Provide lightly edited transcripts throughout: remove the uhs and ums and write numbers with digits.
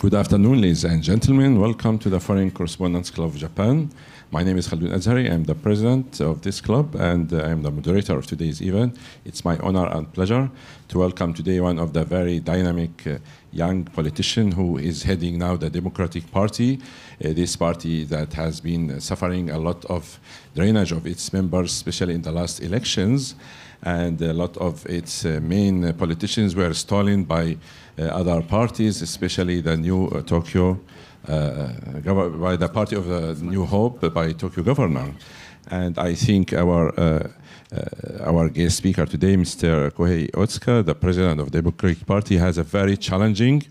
Good afternoon, ladies and gentlemen. Welcome to the Foreign Correspondents Club of Japan. My name is Khaldun Azhari. I'm the president of this club, and I'm the moderator of today's event. It's my honor and pleasure to welcome today one of the very dynamic young politician who is heading now the Democratic Party, this party that has been suffering a lot of drainage of its members, especially in the last elections. And a lot of its main politicians were stolen by other parties, especially the new Tokyo, by the party of the New Hope, by Tokyo governor. And I think our guest speaker today, Mr. Kohei Otsuka, the president of the Democratic Party, has a very challenging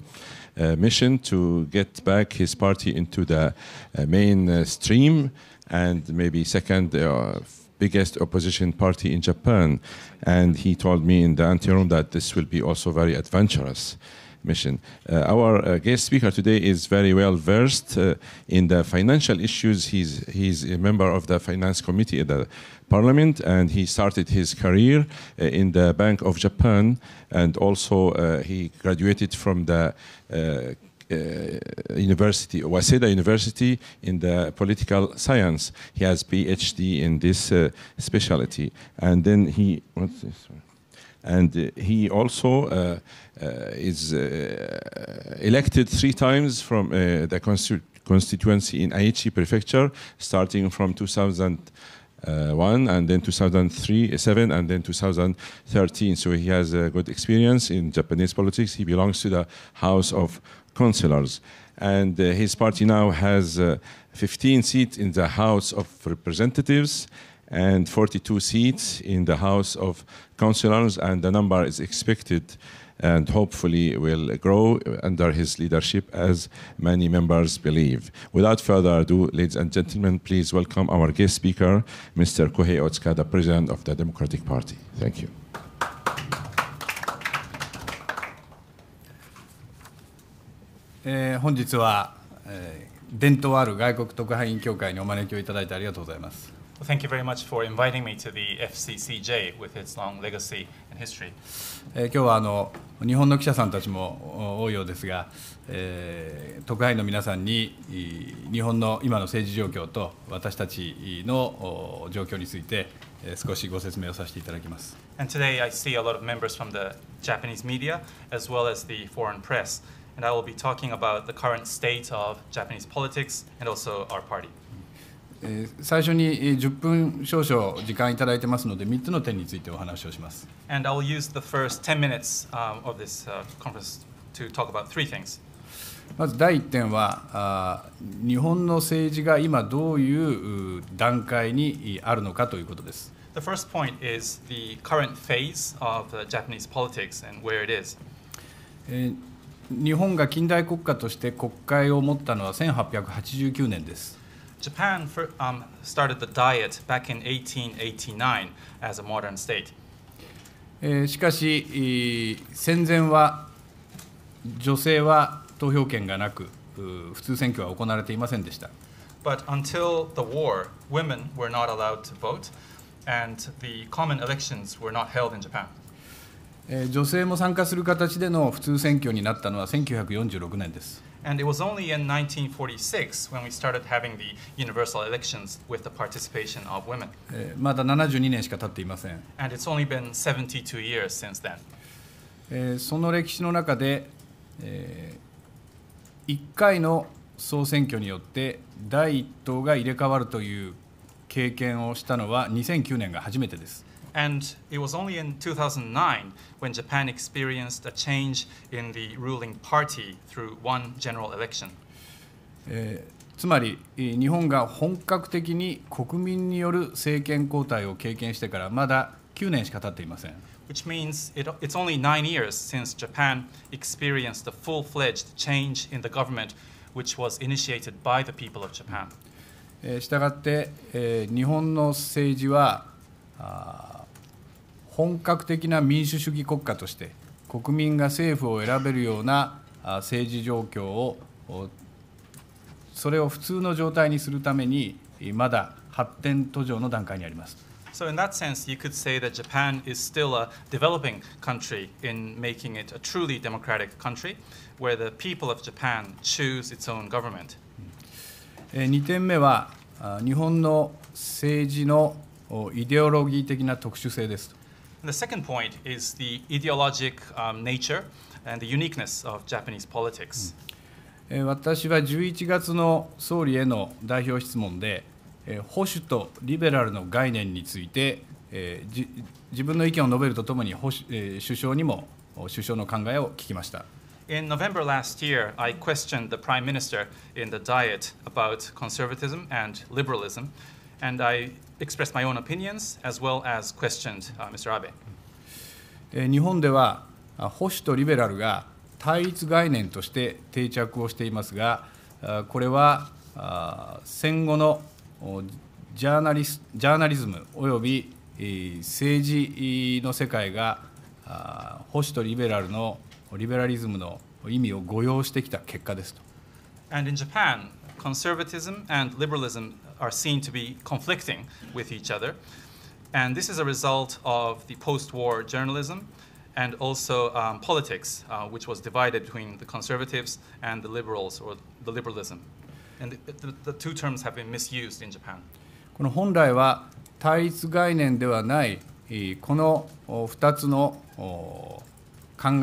mission to get back his party into the mainstream and maybe second biggest opposition party in Japan. And he told me in the anteroom that this will be also very adventurous mission. Our guest speaker today is very well versed in the financial issues. He's a member of the finance committee at the parliament, and he started his career in the Bank of Japan, and also he graduated from the University, Waseda University, in the political science. He has PhD in this specialty, and then he, what's this one? And he also is elected 3 times from the constituency in Aichi Prefecture, starting from 2001 and then 2007 and then 2013. So he has a good experience in Japanese politics. He belongs to the House of Councillors, and his party now has 15 seats in the House of Representatives and 42 seats in the House of Councillors, and the number is expected and hopefully will grow under his leadership, as many members believe. Without further ado, ladies and gentlemen, please welcome our guest speaker, Mr. Kohei Otsuka, the president of the Democratic Party. Thank you. 本日は、伝統ある外国特派員協会にお招きをいただいてありがとうございます。Thank you very much for inviting me to the FCCJ with its long legacy and history. 今日は日本の記者さんたちも多いようですが、特派員の皆さんに日本の今の政治状況と私たちの状況について少しご説明をさせていただきます。And today I see a lot of members from the Japanese media as well as the foreign press, and I will be talking about the current state of Japanese politics and also our party. 最初に10分少々時間いただいてますので、3つの点についてお話をします。And I will use the first 10 minutes of this conference to talk about 3 things. まず第1点は、日本の政治が今どういう段階にあるのかということです。The first point is the current phase of Japanese politics and where it is. 日本が近代国家として国会を持ったのは1889年です。Japan started the Diet back in 1889 as a modern state. しかし、戦前は女性は投票権がなく、普通選挙は行われていませんでした。But until the war, women were not allowed to vote, and the common elections were not held in Japan. 女性も参加する形での普通選挙になったのは1946年です。And it was only in 1946 when we started having the universal elections with the participation of women. まだ72年しか経っていません。And it's only been 72 years since then. その歴史の中で、1回の総選挙によって第1党が入れ替わるという経験をしたのは2009年が初めてです。And it was only in 2009 when Japan experienced a change in the ruling party through one general election. つまり日本が本格的に国民による政権交代を経験してからまだ9年しか経っていません。Which means it's only 9 years since Japan experienced a full-fledged change in the government, which was initiated by the people of Japan. したがって、日本の政治は本格的な民主主義国家として国民が政府を選べるような政治状況をそれを普通の状態にするためにまだ発展途上の段階にあります。So in that sense, you could say that Japan is still a developing country in making it a truly democratic country, where the people of Japan choose its own government. 2点目は、日本の政治のイデオロギー的な特殊性です。And the second point is the ideologic nature and the uniqueness of Japanese politics. 私は11月の総理への代表質問で、保守とリベラルの概念について、自分の意見を述べるとともに首相にも首相の考えを聞きました。In November last year, I questioned the Prime Minister in the Diet about conservatism and liberalism, and I expressed my own opinions as well as questioned Mr. Abe. 日本では保守とリベラルが対立概念として定着をしていますが、これは戦後のジャーナリズムおよび政治の世界が保守とリベラリズムの意味を誤用してきた結果ですと。And in Japan, conservatism and liberalism are seen to be conflicting with each other, and this is a result of the post-war journalism and also politics, which was divided between the conservatives and the liberals or the liberalism. And the two terms have been misused in Japan. この本来は対立概念ではないこの2つの考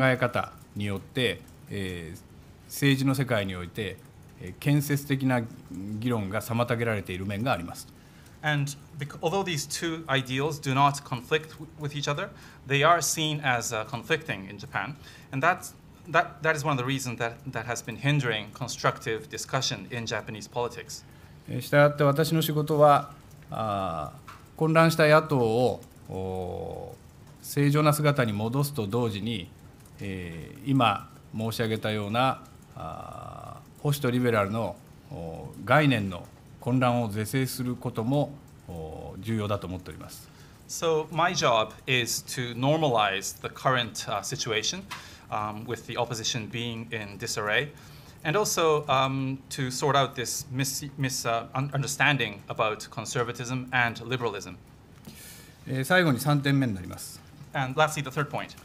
え方によって政治の世界において建設的な議論が妨げられている面があります。And although these two ideals do not conflict with each other, they are seen as conflicting in Japan, and that is one of the reasons that has been hindering constructive discussion in Japanese politics. したがって私の仕事は混乱した野党を正常な姿に戻すと同時に、今申し上げたような保守とリベラルの概念の混乱を是正することも重要だと思っております。So my job is to normalize the current situation with the opposition being in disarray, and also to sort out this misunderstanding about conservatism and liberalism. 最後に3点目になります。And lastly, the third point.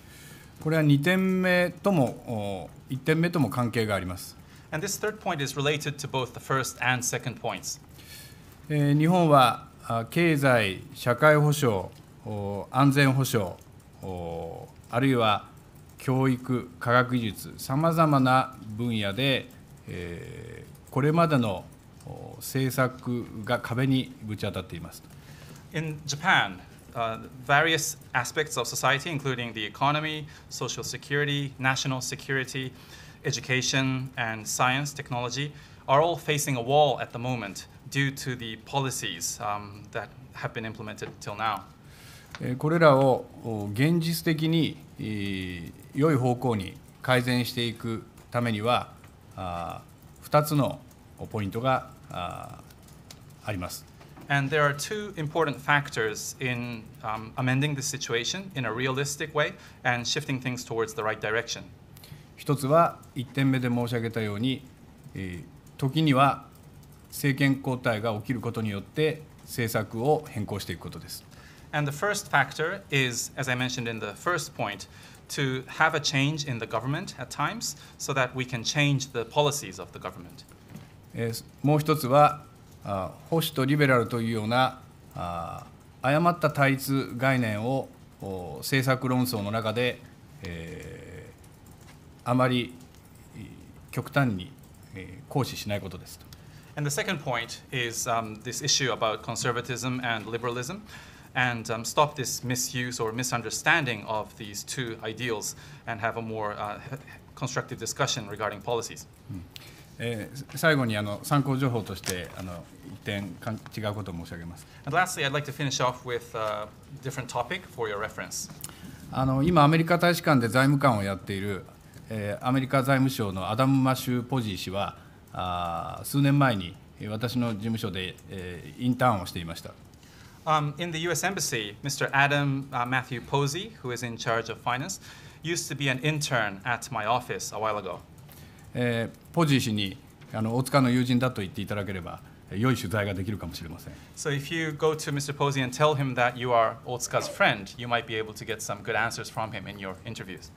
これは2点目とも1点目とも関係があります。And this third point is related to both the first and second points. 日本は経済、社会保障、安全保障、あるいは教育、科学技術、さまざまな分野で、これまでの政策が壁にぶち当たっています。In Japan, various aspects of society, including the economy, social security, national security, education, and science, technology, are all facing a wall at the moment due to the policies that have been implemented till now. これらを現実的に良い方向に改善していくためには2つのポイントがあります。And there are two important factors in amending the situation in a realistic way and shifting things towards the right direction. 一つは1点目で申し上げたように、時には政権交代が起きることによって政策を変更していくことです。And the first factor is, as I mentioned in the first point, to have a change in the government at times so that we can change the policies of the government. もう一つは保守とリベラルというような誤った対立概念を政策論争の中で、あまり極端に行使しないことです。And the second point is this issue about conservatism and liberalism, and stop this misuse or misunderstanding of these two ideals and have a more constructive discussion regarding policies. 最後に参考情報として一点違うことを申し上げます。And lastly, I'd like to finish off with a different topic for your reference. 今アメリカ大使館で財務官をやっているアメリカ財務省のアダム・マシュ・ポジー氏は数年前に私の事務所でインターンをしていました。In the U.S. Embassy, Mr. Adam Matthew Posey, who is in charge of finance, used to be an intern at my office a while ago. ポジー氏に大塚の友人だと言っていただければ良い取材ができるかもしれません。So if you go to Mr. Posey and tell him that you are Otsuka's friend, you might be able to get some good answers from him in your interviews.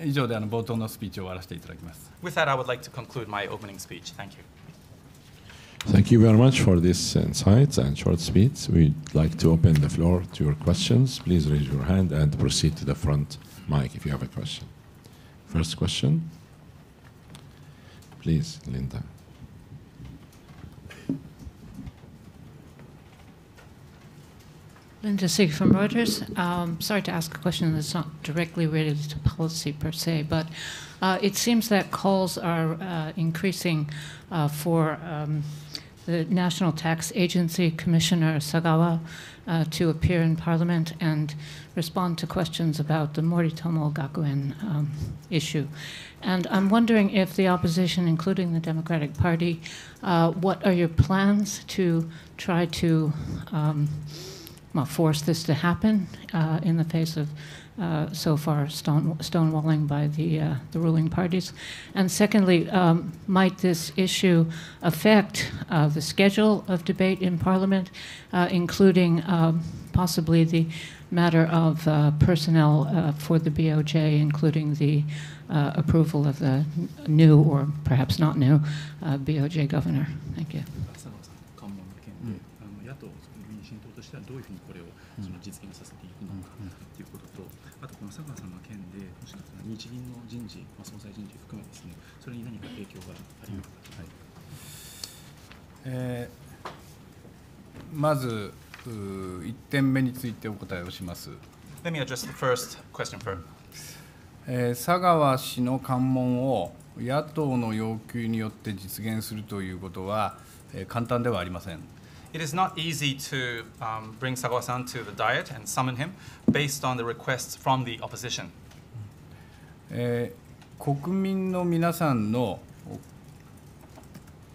以上で冒頭のスピーチを終わらせていただきます。With that, I would like to conclude my opening speech. Thank you. Thank you very much for this insights and short speech. We'd like to open the floor to your questions. Please raise your hand and proceed to the front mic if you have a question. First question. Please, Linda. Linda Sieg from Reuters. Sorry to ask a question that's not directly related to policy per se, but it seems that calls are increasing for the National Tax Agency Commissioner Sagawa to appear in Parliament and respond to questions about the Moritomo Gakuen issue. And I'm wondering if the opposition, including the Democratic Party, what are your plans to try to force this to happen in the face of so far stonewalling by the ruling parties? And secondly, might this issue affect the schedule of debate in Parliament, including possibly the matter of personnel for the BOJ, including the approval of the new, or perhaps not new, BOJ governor? Thank you. どういうふうにこれを実現させていくのかということと、あとこの佐川さんの件で、もしかしたら日銀の人事、総裁人事含めですね、それに何か影響がありますか。まず1点目についてお答えをします。Let me address the first question first. 佐川氏の関門を野党の要求によって実現するということは簡単ではありません。It is not easy to bring Sagawa-san to the Diet and summon him based on the requests from the opposition. 国民の皆さんの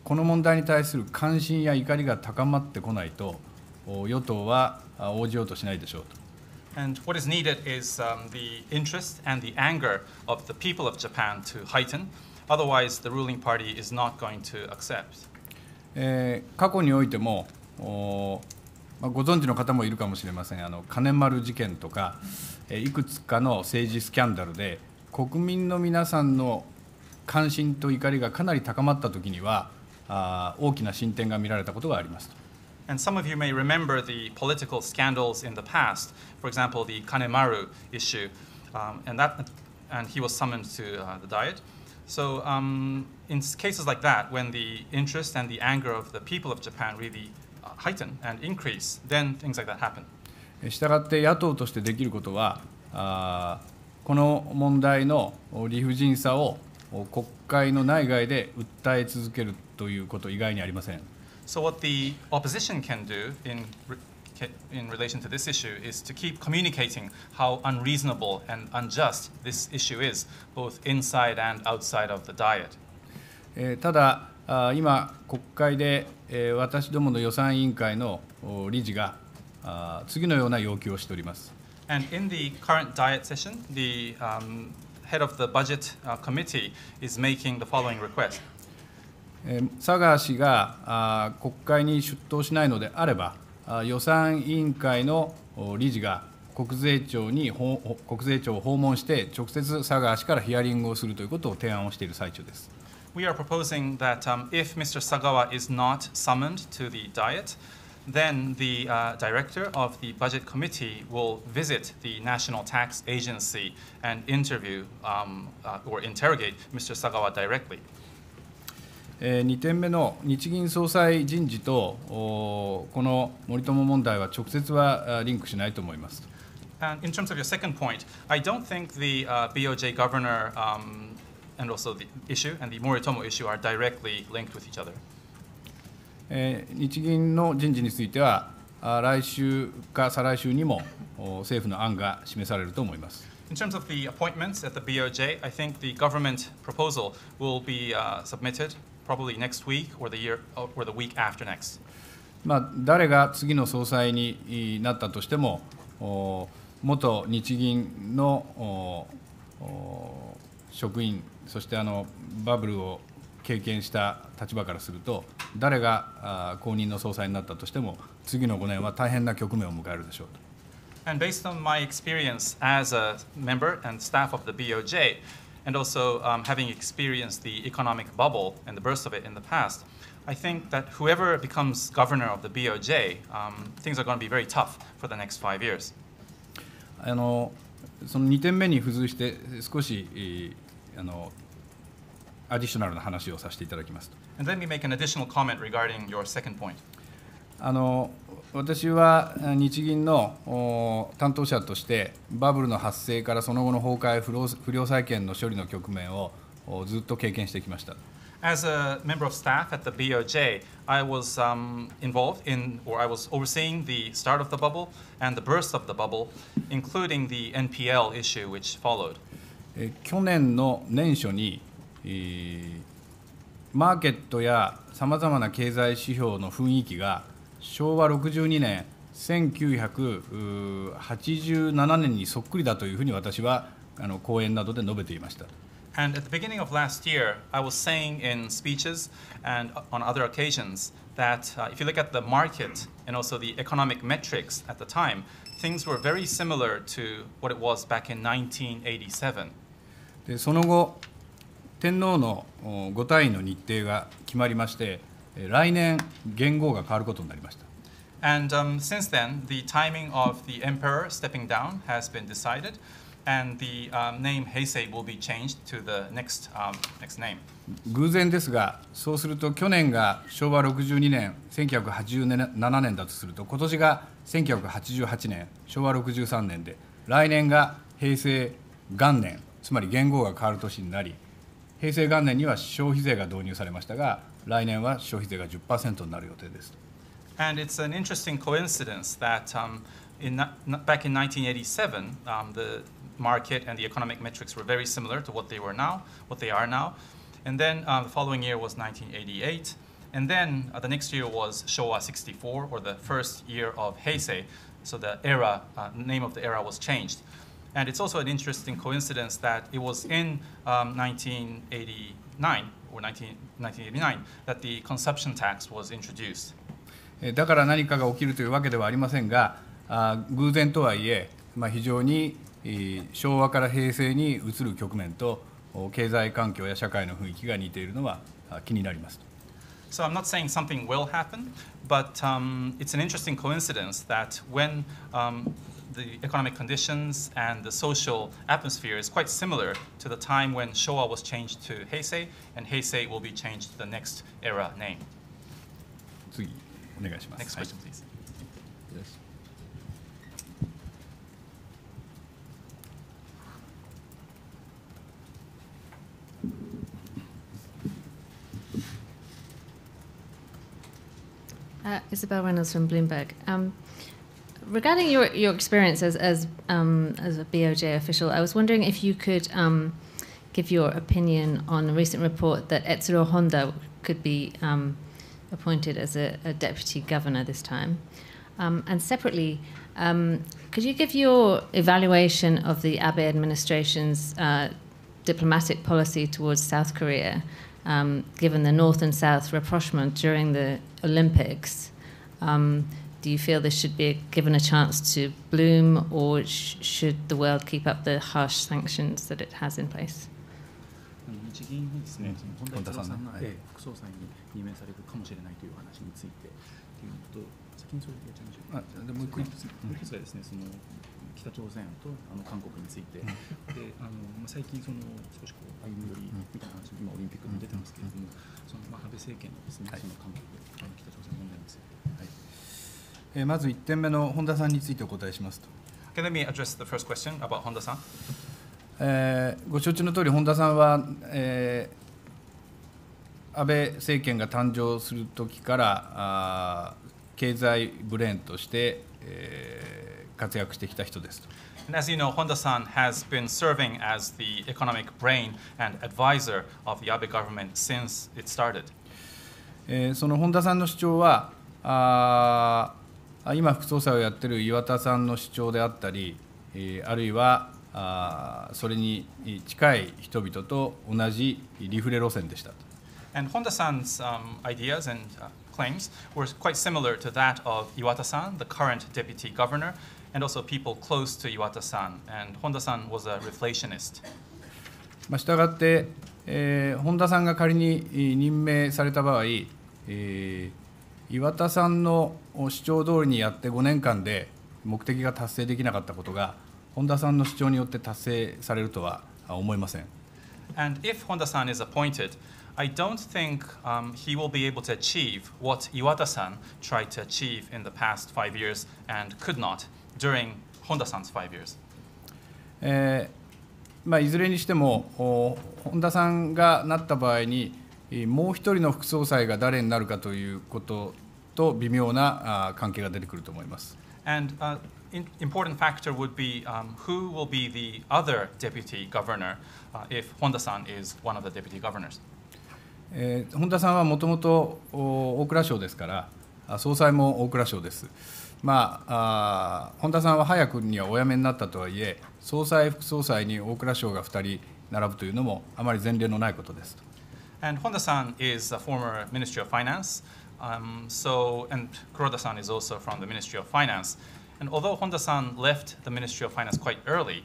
この問題に対する関心や怒りが高まってこないと、与党は応じようとしないでしょうと。And what is needed is the interest and the anger of the people of Japan to heighten. Otherwise, the ruling party is not going to accept. 過去においてもご存知の方もいるかもしれません。金丸事件とかいくつかの政治スキャンダルで国民の皆さんの関心と怒りがかなり高まったときには大きな進展が見られたことがあります。And some of you may remember the political scandals in the past. For example, the Kanemaru issue, and he was summoned to the Diet. So in cases like that, when the interest and the anger of the people of Japan really heighten and increase, then things like that happen. したがって野党としてできることは、この問題の理不尽さを国会の内外で訴え続けるということ以外にありません。So what the opposition can do in relation to this issue is to keep communicating how unreasonable and unjust this issue is, both inside and outside of the Diet. ただ今国会で私どもの予算委員会の理事が次のような要求をしております。And in the current Diet session, the head of the budget committee is making the following request. 佐川氏が国会に出頭しないのであれば、予算委員会の理事が国税庁を訪問して直接佐川氏からヒアリングをするということを提案をしている最中です。We are proposing that if Mr. Sagawa is not summoned to the Diet, then the director of the budget committee will visit the National Tax Agency and interview or interrogate Mr. Sagawa directly. 2点目の日銀総裁人事とこの森友問題は直接はリンクしないと思います。And in terms of your second point, I don't think the BOJ governor and also the issue and the Moritomo issue are directly linked with each other. 日銀の人事については来週か再来週にも政府の案が示されると思います。In terms of the appointments at the BOJ, I think the government proposal will be submitted probably next week or the week after next. 誰が次の総裁になったとしても、元日銀の職員、そしてバブルを経験した立場からすると、誰が後任の総裁になったとしても、次の5年は大変な局面を迎えるでしょうと。And based on my experience as a member and staff of the BOJ, and also having experienced the economic bubble and the burst of it in the past, I think that whoever becomes governor of the BOJ, things are going to be very tough for the next 5 years. その2点目に付随して少しアディショナルな話をさせていただきますと。And let me make an additional comment regarding your second point. 私は日銀の担当者としてバブルの発生からその後の崩壊、不良債権の処理の局面をずっと経験してきました。As a member of staff at the BOJ, I was involved in, or I was overseeing the start of the bubble and the burst of the bubble, including the NPL issue which followed. 去年の年初にマーケットやさまざまな経済指標の雰囲気が昭和62年、1987年にそっくりだというふうに私は講演などで述べていました。And at the beginning of last year, I was saying in speeches and on other occasions that if you look at the market and also the economic metrics at the time, things were very similar to what it was back in 1987. でその後、天皇のご退位の日程が決まりまして、来年、元号が変わることになりました。And since then, the timing of the emperor stepping down has been decided. And the name Heisei will be changed to the next name. 偶然ですが、そうすると去年が昭和62年、1987年だとすると、今年が1988年、昭和63年で、来年が平成元年、つまり元号が変わる年になり、平成元年には消費税が導入されましたが、来年は消費税が 10% になる予定です。And it's an interesting coincidence that back in 1987, the market and the economic metrics were very similar to what they are now. And then the following year was 1988. And then the next year was Showa 64, or the first year of Heisei. So the name of the era was changed. And it's also an interesting coincidence that it was in 1989 that the consumption tax was introduced. だから何かが起きるというわけではありませんが、偶然とはいえ、非常に昭和から平成に移る局面と経済環境や社会の雰囲気が似ているのは気になります。So I'm not saying something will happen, but it's an interesting coincidence that when the economic conditions and the social atmosphere is quite similar to the time when Showa was changed to Heisei, and Heisei will be changed to the next era name. 次お願いします。Next question, please. Isabel Reynolds from Bloomberg. Regarding your experience as a BOJ official, I was wondering if you could give your opinion on a recent report that Etsuro Honda could be appointed as a deputy governor this time. And separately, could you give your evaluation of the Abe administration's diplomatic policy towards South Korea, given the North and South rapprochement during the Olympics? Do you feel this should be given a chance to bloom, or should the world keep up the harsh sanctions that it has in place? 日銀にですね、本田さんが副総裁に任命されるかもしれないという話についてというのと、先にそれでやっちゃいましょうか。もう一個ですね、ですね、その北朝鮮と韓国について、で最近その少しこう歩み寄りみたいな話、今オリンピックに出てますけれども、その安倍政権のですね、その韓国、北朝鮮問題です。まず1点目の本田さんについてお答えしますと。Okay, let me address the first question about Honda-san. ご承知の通り、本田さんは、安倍政権が誕生する時から経済ブレーンとして、活躍してきた人ですと。And as you know, Honda-san has been serving as the economic brain and advisor of the Abe government since it started. その本田さんの主張は今副総裁をやっている岩田さんの主張であったり、あるいはそれに近い人々と同じリフレ路線でした。And Honda-san's ideas and claims were quite similar to that of Iwata-san, the current deputy governor, and also people close to Iwata-san. And Honda-san was a reflationist. したがって、本田さんが仮に任命された場合、岩田さんの主張通りにやって5年間で目的が達成できなかったことが、本田さんの主張によって達成されるとは思えません。And if Honda-san is appointed, I don't think he will be able to achieve what Iwata-san tried to achieve in the past 5 years and could not during Honda-san's 5 years. いずれにしても、本田さんがなった場合に、もう一人の副総裁が誰になるかということと微妙な関係が出てくると思います。And important factor would be who will be the other deputy governor if Honda-san is one of the deputy governors. 本田さんはもともと大蔵省ですから、総裁も大蔵省です。本田さんは早くにはお辞めになったとはいえ、総裁、副総裁に大蔵省が2人並ぶというのもあまり前例のないことです。And Honda-san is a former Ministry of Finance, and Kuroda-san is also from the Ministry of Finance. And although Honda-san left the Ministry of Finance quite early,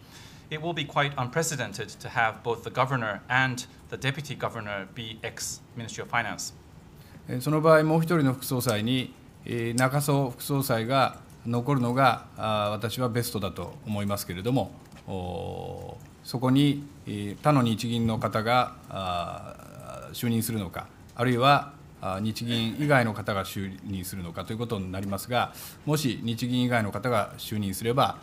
it will be quite unprecedented to have both the governor and the deputy governor be ex-Ministry of Finance. その場合、もう一人の副総裁に中曽副総裁が残るのが私はベストだと思いますけれども、そこに他の日銀の方が就任するのか、あるいは日銀以外の方が就任するのかということになりますが、もし日銀以外の方が就任すれば、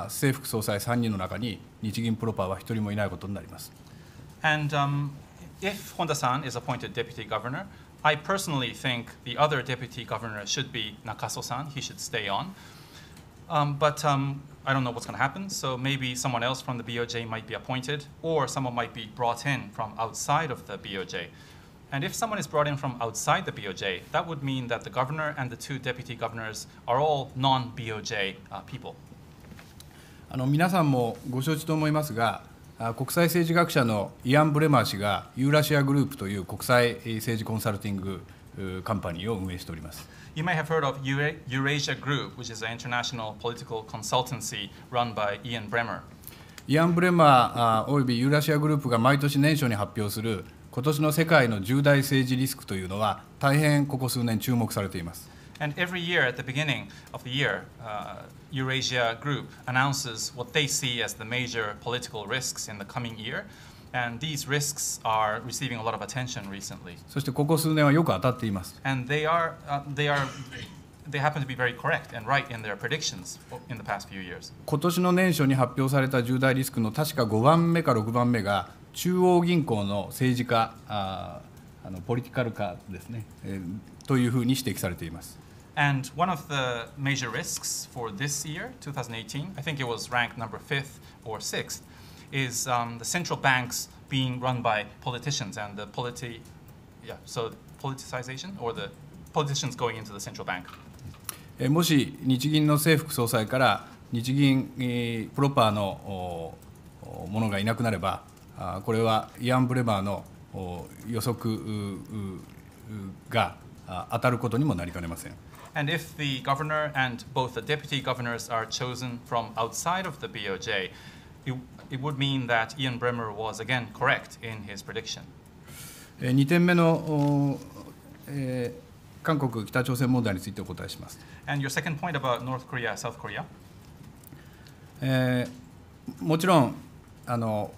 正副総裁3人の中に日銀プロパーは1人もいないことになります。And if Honda-san is appointed deputy governor, I personally think the other deputy governor should be Nakaso-san. He should stay on. But I don't know what's going to happen. So maybe someone else from the BOJ might be appointed, or someone might be brought in from outside of the BOJ. And if someone is brought in from outside the BOJ, that would mean that the governor and the two deputy governors are all non-BOJ people. 皆さんもご承知と思いますが、国際政治学者のイアン・ブレマー氏がユーラシアグループという国際政治コンサルティングカンパニーを運営しております。You may have heard of Eurasia Group, which is an international political consultancy run by Ian Bremmer. イアン・ブレマーおよびユーラシアグループが毎年年初に発表する今年の世界の重大政治リスクというのは大変ここ数年注目されています。And every year at the beginning of the year, Eurasia Group announces what they see as the major political risks in the coming year. And these risks are receiving a lot of attention recently. そしてここ数年はよく当たっています。And they happen to be very correct and right in their predictions in the past few years. 今年の年初に発表された重大リスクの確か5番目か6番目が中央銀行の政治家、ポリティカル化ですね、というふうに指摘されています。And one of the major risks for this year, 2018, I think it was ranked number 5th or 6th, is the central banks being run by politicians and the politicization or the politicians going into the central bank. もし日銀の正副総裁から日銀プロパーのものがいなくなれば、これはイアン・ブレマーの予測が当たることにもなりかねません。And if the governor and both the deputy governors are chosen from outside of the BOJ, it would mean that Ian Bremmer was again correct in his prediction. 2点目の韓国、北朝鮮問題についてお答えします。And your second point about North Korea, South Korea? もちろん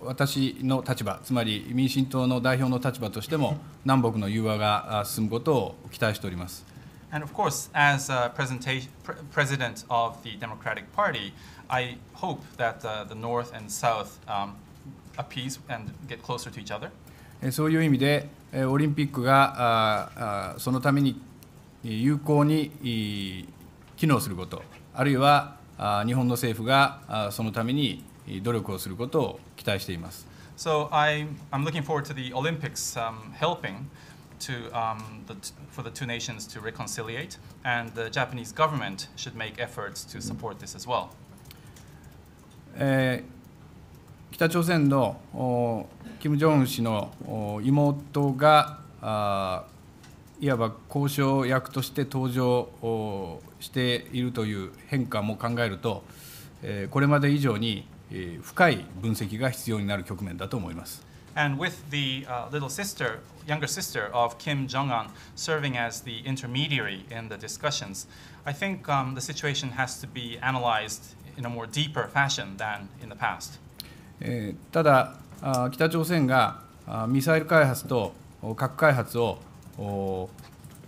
私の立場、つまり民進党の代表の立場としても南北の融和が進むことを期待しております。And of course, as a president of the Democratic Party, I hope that the North and South appease and get closer to each other. そういう意味で、オリンピックがそのために有効に機能すること、あるいは日本の政府がそのために努力をすることを期待しています。So I'm looking forward to the Olympics helping for the two nations to reconciliate, and the Japanese government should make efforts to support this as well. 北朝鮮の金正恩氏の妹がいわば交渉役として登場しているという変化も考えると、これまで以上に深い分析が必要になる局面だと思います。And with the younger sister of Kim Jong-un serving as the intermediary in the discussions, I think the situation has to be analyzed in a more deeper fashion than in the past. ただ、北朝鮮がミサイル開発と核開発を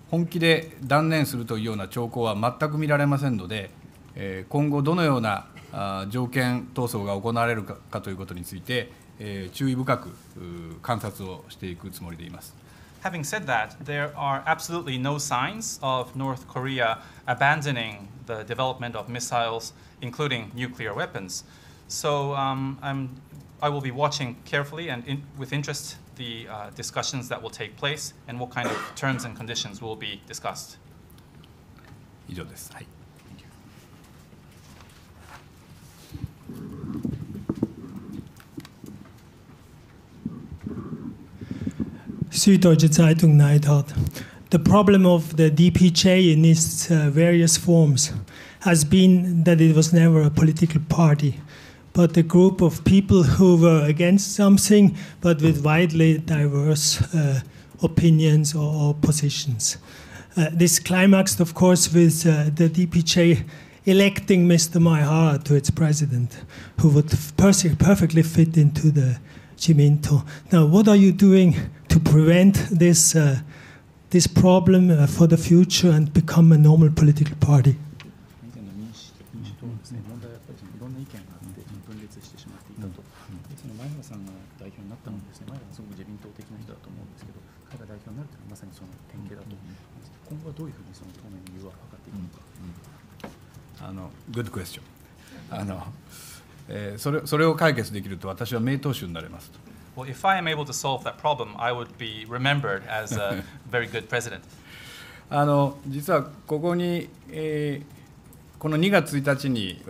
本気で断念するというような兆候は全く見られませんので、今後どのような条件闘争が行われるかということについて、注意深く観察をしていくつもりでいます。Having said that, there are absolutely no signs of North Korea abandoning the development of missiles, including nuclear weapons. So I will be watching carefully and with interest the discussions that will take place and what kind of terms and conditions will be discussed. 以上です。はい。Süddeutsche Zeitung Neidhardt. The problem of the DPJ in its various forms has been that it was never a political party, but a group of people who were against something, but with widely diverse opinions or positions. This climaxed, of course, with the DPJ electing Mr. Maihara to its president, who would perfectly fit into the Jiminto. Now, what are you doing to prevent this problem for the future and become a normal political party? 以前の民主党のですね、問題はやっぱりいろんな意見があって分裂してしまっていたと。その前原さんが代表になったのもですね、前原さんすごく自民党的な人だと思うんですけど、彼が代表になるというのはまさにその典型だと思います。今後はどういうふうにその当面の理由は分かっていくのか。Good question. それを解決できると私は名党首になれますと。Well, if I am able to solve that problem, I would be remembered as a very good president. 実はここに、この2月1日に、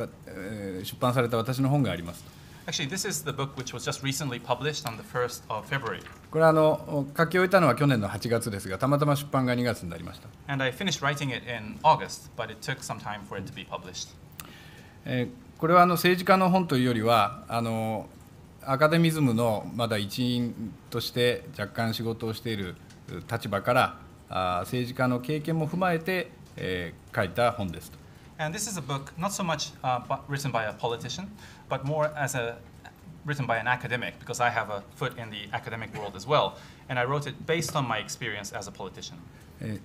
出版された私の本があります。Actually, this is the book which was just recently published on the 1st of February. これは書き終えたのは去年の8月ですが、たまたま出版が2月になりました。And I finished writing it in August, but it took some time for it to be published. これは政治家の本というよりはアカデミズムのまだ一員として若干仕事をしている立場から政治家の経験も踏まえて、書いた本です。And this is a book not so much written by a politician, but more written by an academic, because I have a foot in the academic world as well, and I wrote it based on my experience as a politician.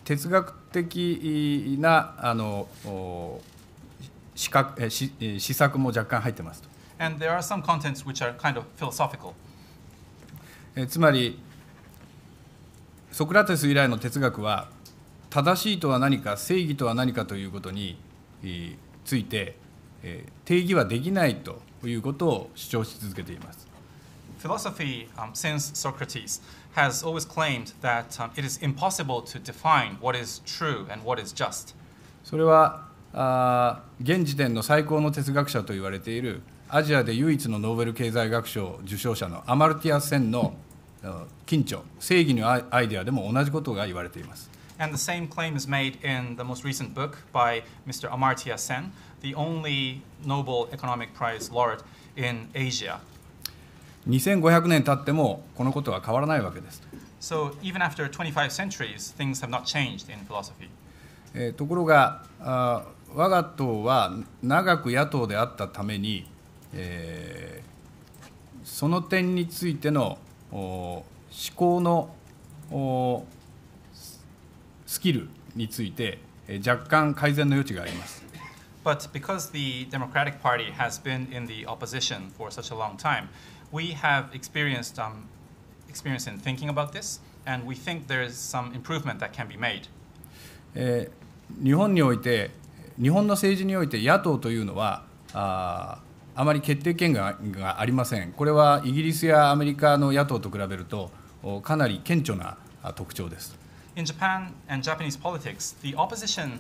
哲学的な施策も若干入ってますと。And there are some contents which are kind of philosophical. つまりソクラテス以来の哲学は正しいとは何か正義とは何かということについて定義はできないということを主張し続けています。Philosophy, since Socrates, has always claimed that it is impossible to define what is true and what is just. それは現時点の最高の哲学者と言われているアジアで唯一のノーベル経済学賞受賞者のアマルティア・センの緊張、正義のアイデアでも同じことが言われています。And the same claim is made in the most recent book by Mr. Amartya Sen, the only Nobel Economic Prize laureate in Asia. 2500年経ってもこのことは変わらないわけです。So even after 25 centuries, things have not changed in philosophy. ところが我が党は長く野党であったために、その点についての思考のスキルについて若干改善の余地があります。But because the Democratic Party has been in the opposition for such a long time, we have experience in thinking about this, and we think there is some improvement that can be made. 日本の政治において野党というのはあまり決定権がありません。これはイギリスやアメリカの野党と比べるとかなり顕著な特徴です。In Japan and Japanese politics, the opposition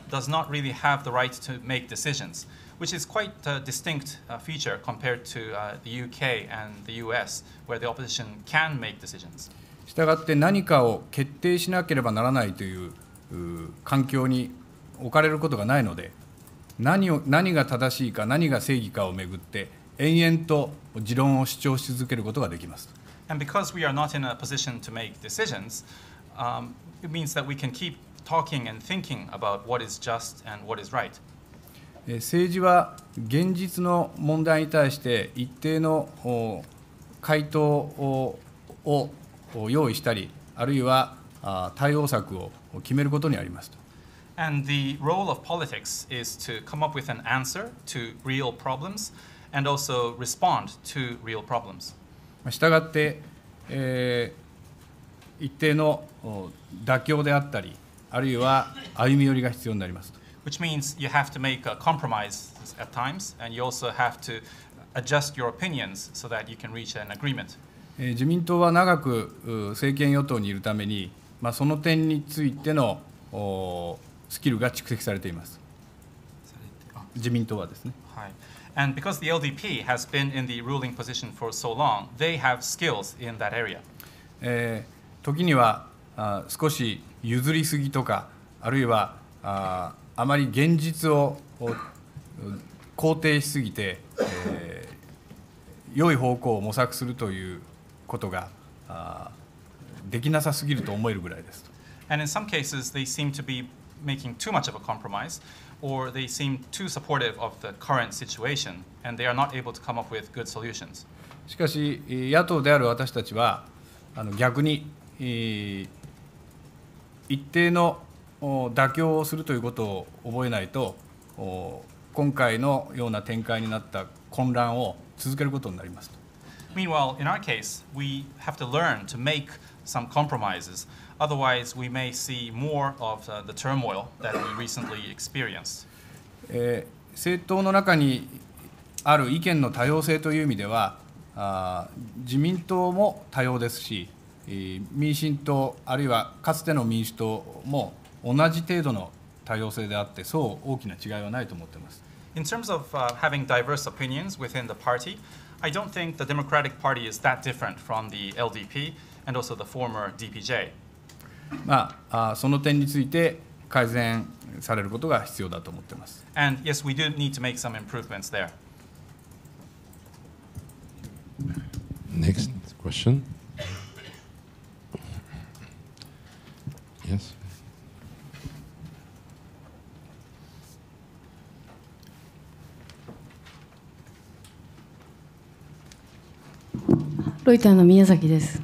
does not really have the right to make decisions, which is quite a distinct feature compared to the UK and the US, where the opposition can make decisions. したがって何かを決定しなければならないという環境に置かれることがないので、何が正しいか何が正義かをめぐって延々と持論を主張し続けることができます。And because we are not in a position to make decisions, it means that we can keep talking and thinking about what is just and what is right. 政治は現実の問題に対して一定の回答を用意したり、あるいは対応策を決めることにあります。And the role of politics is to come up with an answer to real problems and also respond to real problems. したがって、一定の妥協であったり、あるいは歩み寄りが必要になります。Which means you have to make a compromise at times, and you also have to adjust your opinions so that you can reach an agreement. 自民党は長く政権与党にいるために、その点についてのスキルが蓄積されています。自民党はですね。はい。And because the LDP has been in the ruling position for so long, they have skills in that area. 時には少し譲りすぎとか、あるいはあまり現実を肯定しすぎて、良い方向を模索するということができなさすぎると思えるぐらいです。And in some cases, they seem to be making too much of a compromise, or they seem too supportive of the current situation, and they are not able to come up with good solutions. しかし、野党である私たちは逆に一定の妥協をするということを覚えないと、今回のような展開になった混乱を続けることになります。Meanwhile, in our case, we have to learn to make some compromises. Otherwise, we may see more of the turmoil that we recently experienced. 政党の中にある意見の多様性という意味では、自民党も多様ですし、民進党あるいはかつての民主党も同じ程度の多様性であって、そう大きな違いはないと思っています。In terms of having diverse opinions within the party, I don't think the Democratic Party is that different from the LDP and also the former DPJ. その点について改善されることが必要だと思っています。And yes, we do need to make some improvements there. Next question. Yes. ロイターの宮崎です。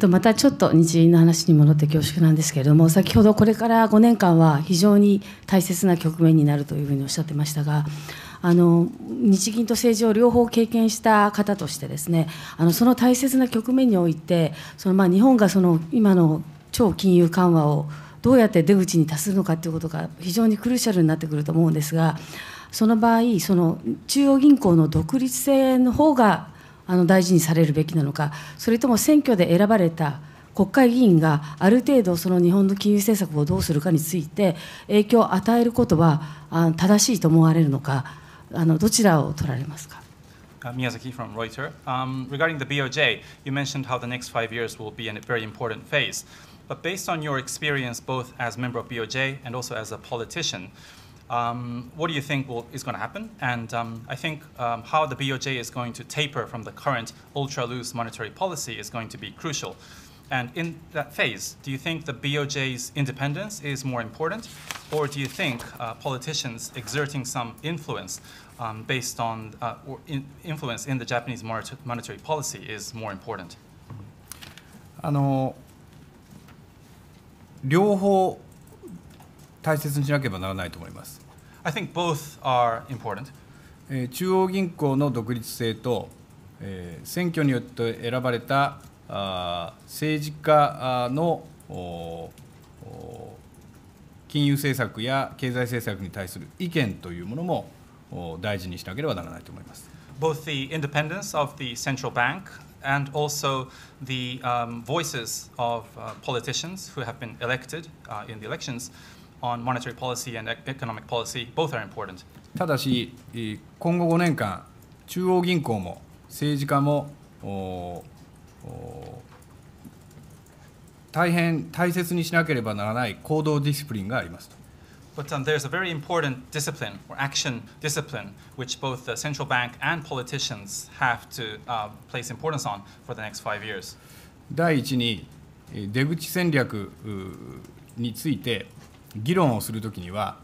またちょっと日銀の話に戻って恐縮なんですけれども、先ほどこれから5年間は非常に大切な局面になるというふうにおっしゃってましたが、日銀と政治を両方経験した方としてですね、その大切な局面において、日本が今の超金融緩和をどうやって出口に達するのかということが非常にクルーシャルになってくると思うんですが、その場合、中央銀行の独立性の方が大事にされるべきなのか、それとも選挙で選ばれた国会議員がある程度その日本の金融政策をどうするかについて影響を与えることは正しいと思われるのか、どちらを取られますか。Miyazaki from Reuters. Regarding the BOJ, you mentioned how the next 5 years will be a very important phase. But based on your experience both as a member of BOJ and also as a politician, what do you think is going to happen? And I think how the BOJ is going to taper from the current ultra-loose monetary policy is going to be crucial. And in that phase, do you think the BOJ's independence is more important? Or do you think politicians exerting some influence based on influence in the Japanese monetary policy is more important? 両方大切にしなければならないと思います。I think both are important. 中央銀行の独立性と、選挙によって選ばれた政治家の金融政策や経済政策に対する意見というものも大事にしなければならないと思います。Both the independence of the central bank and also the voices of politicians who have been elected in the elections on monetary policy and economic policy, both are important. ただし、今後5年間、中央銀行も政治家も大変大切にしなければならない行動ディシプリンがありますと。But there's a very important discipline or action discipline which both the central bank and politicians have to place importance on for the next 5 years. 第一に出口戦略について議論をするときには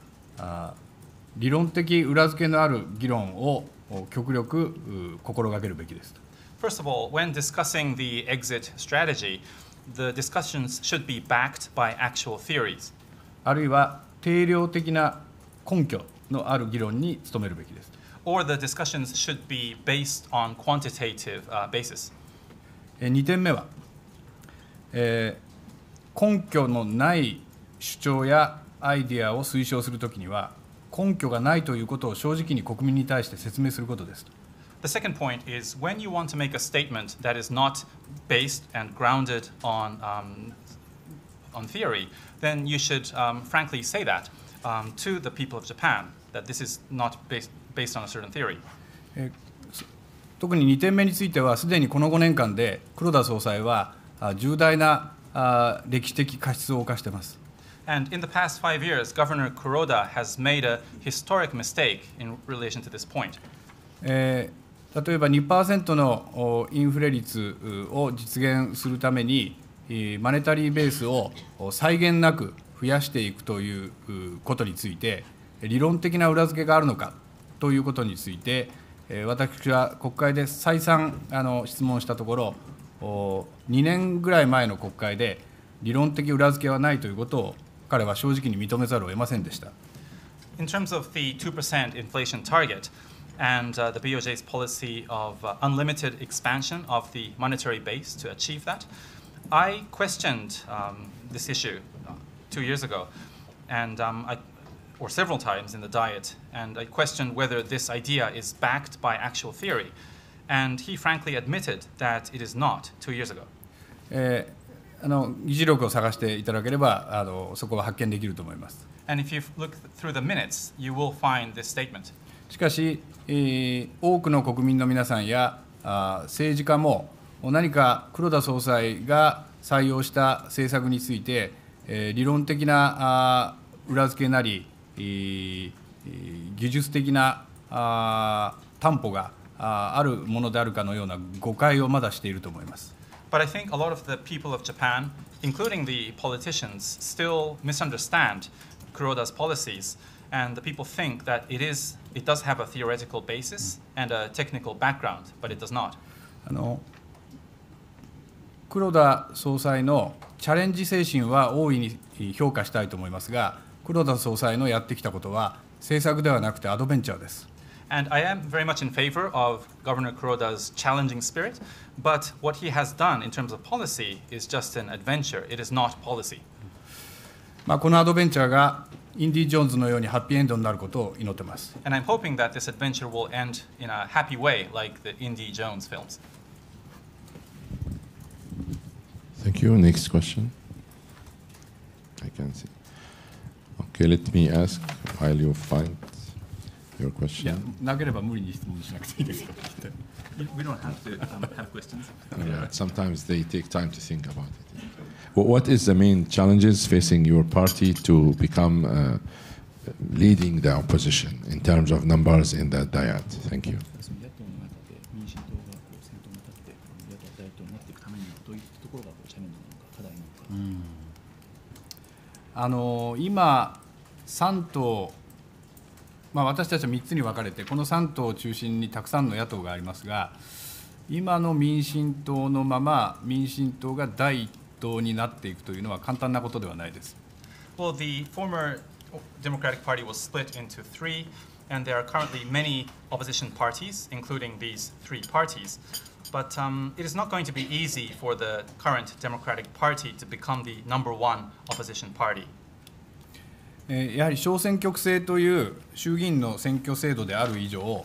理論的裏付けのある議論を極力心がけるべきです。First of all, when discussing the exit strategy, the discussions should be backed by actual theories. あるいは定量的な根拠のある議論に努めるべきです。Or the discussions should be based on quantitative basis. 2点目は、根拠のない主張やアイデアを推奨するときには根拠がないということを正直に国民に対して説明することです。The second point is when you want to make a statement that is not based and grounded on theory, then you should frankly say that to the people of Japan, that this is not based on a certain theory. 特に2点目についてはすでにこの5年間で黒田総裁は重大な歴史的過失を犯しています。And in the past 5 years, Governor Kuroda has made a historic mistake in relation to this point. 例えば 2% のインフレ率を実現するためにマネタリーベースを際限なく増やしていくということについて理論的な裏付けがあるのかということについて私は国会で再三質問したところ2年ぐらい前の国会で理論的裏付けはないということを彼は正直に認めざるを得ませんでした。In terms of the 2% inflation target and the BOJ's policy of unlimited expansion of the monetary base to achieve that, I questioned this issue 2 years ago, and or several times in the Diet, and I questioned whether this idea is backed by actual theory, and he frankly admitted that it is not 2 years ago. 議事録を探していただければそこは発見できると思います。And if you look through the minutes, you will find this statement. しかし、多くの国民の皆さんや政治家も何か黒田総裁が採用した政策について、理論的な裏付けなり技術的な担保があるものであるかのような誤解をまだしていると思います。But I think a lot of the people of Japan, including the politicians, still misunderstand Kuroda's policies, and the people think that it does have a theoretical basis and a technical background, but it does not. 黒田総裁のチャレンジ精神は大いに評価したいと思いますが、黒田総裁のやってきたことは政策ではなくてアドベンチャーです。And I am very much in favor of Governor Kuroda's challenging spirit, but what he has done in terms of policy is just an adventure. It is not policy. このアドベンチャーがインディ・ジョーンズのようにハッピーエンドになることを祈っています。And I'm hoping that this adventure will end in a happy way, like the Indy Jones films. Thank you. Next question. I can see. Okay, let me ask while you find your question. いや、なければ無理に質問しなくていいですよ。We don't have to have questions. Yeah, sometimes they take time to think about it. What is the main challenges facing your party to become leading the opposition in terms of numbers in that Diet? Thank you. 野党の中で民進党が先頭に立って野党第一党になっていくためにはどういうところがチャレンジなのか課題なのか。今3党、私たちは3つに分かれてこの3党を中心にたくさんの野党がありますが、今の民進党のまま民進党が第一党になっていくというのは簡単なことではないです。Well, the former Democratic Party was split into 3, and there are currently many opposition parties, including these 3 parties. But it is not going to be easy for the current Democratic Party to become the #1 opposition party. やはり小選挙区制という衆議院の選挙制度である以上、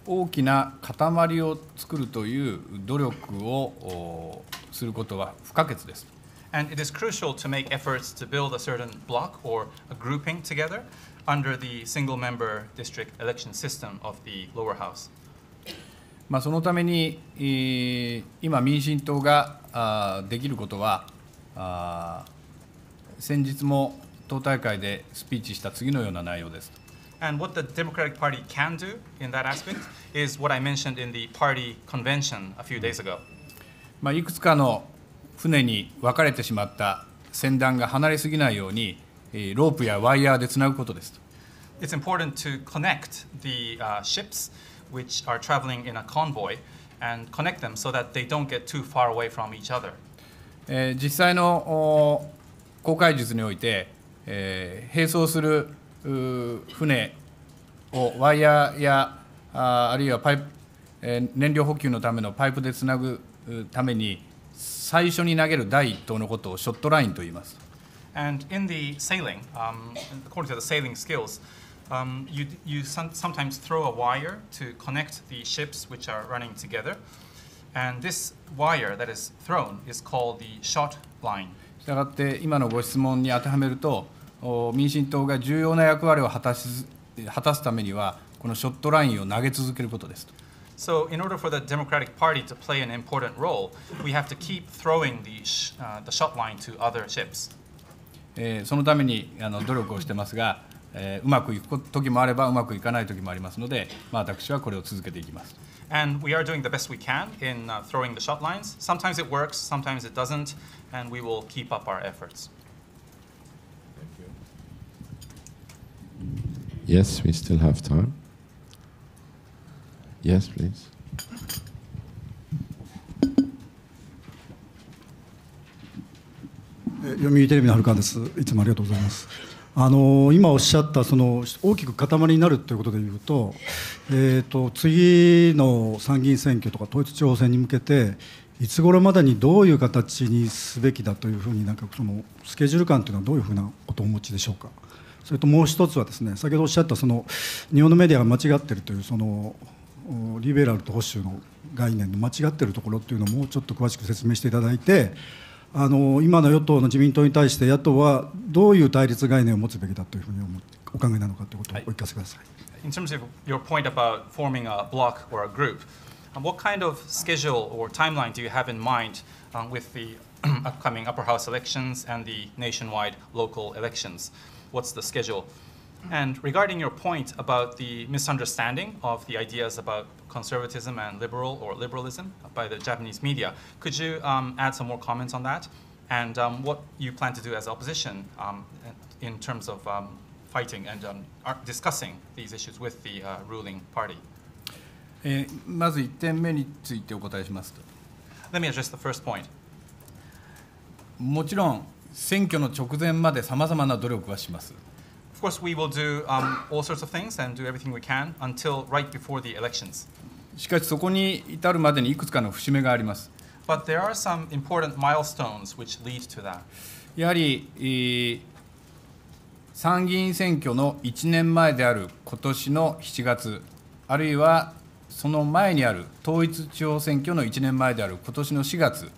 大きな塊を作るという努力をすることは不可欠です。And it is crucial to make efforts to build a certain block or a grouping together under the single-member district election system of the lower house. そのために今民進党ができることは先日も党大会でスピーチした次のような内容です。And what the Democratic Party can do in that aspect is what I mentioned in the party convention a few days ago. いくつかの船に分かれてしまった船団が離れすぎないように、ロープやワイヤーでつなぐことです。It's important to connect the ships which are traveling in a convoy and connect them so that they don't get too far away from each other. 実際の航海術において、並走する船をワイヤーやあるいは燃料補給のためのパイプでつなぐために最初に投げる第一投のことをショットラインと言います。And in the sailing, according to the sailing skills, you sometimes throw a wire to connect the ships which are running together, and this wire that is thrown is called the shot line. したがって今のご質問に当てはめると、民進党が重要な役割を果たすためにはこのショットラインを投げ続けることです。So, in order for the Democratic Party to play an important role, we have to keep throwing the shot line to other ships. そのために努力をしてますが、うまくいく時もあればうまくいかない時もありますので、私はこれを続けていきます。And we are doing the best we can in throwing the shot lines. Sometimes it works, sometimes it doesn't, and we will keep up our efforts. Yes, we still have time. Yes, please. 読売テレビの春川です。いつもありがとうございます。今おっしゃったその大きく塊になるということでいうと、次の参議院選挙とか統一地方選に向けていつ頃までにどういう形にすべきだというふうにそのスケジュール感というのはどういうふうなことをお持ちでしょうか。それともう一つはですね、先ほどおっしゃったその日本のメディアが間違っているというそのリベラルと保守の概念の間違っているところというのをもうちょっと詳しく説明していただいて、今の与党の自民党に対して野党はどういう対立概念を持つべきだというふうにお考えなのかということをお聞かせください。In terms of your point about forming a bloc or a group, what kind of schedule or timeline do you have in mind with the upcoming upper house elections and the nationwide local elections? What's the schedule? And regarding your point about the misunderstanding of the ideas about conservatism and liberalism by the Japanese media, could you add some more comments on that? And what you plan to do as opposition in terms of fighting and discussing these issues with the ruling party? まず1点目についてお答えしますと。Let me address the first point. もちろん選挙の直前までさまざまな努力はします。Of course, we will do all sorts of things and do everything we can until right before the elections. しかしそこに至るまでにいくつかの節目があります。But there are some important milestones which lead to that. やはり、参議院選挙の1年前である今年の7月、あるいはその前にある統一地方選挙の1年前である今年の4月、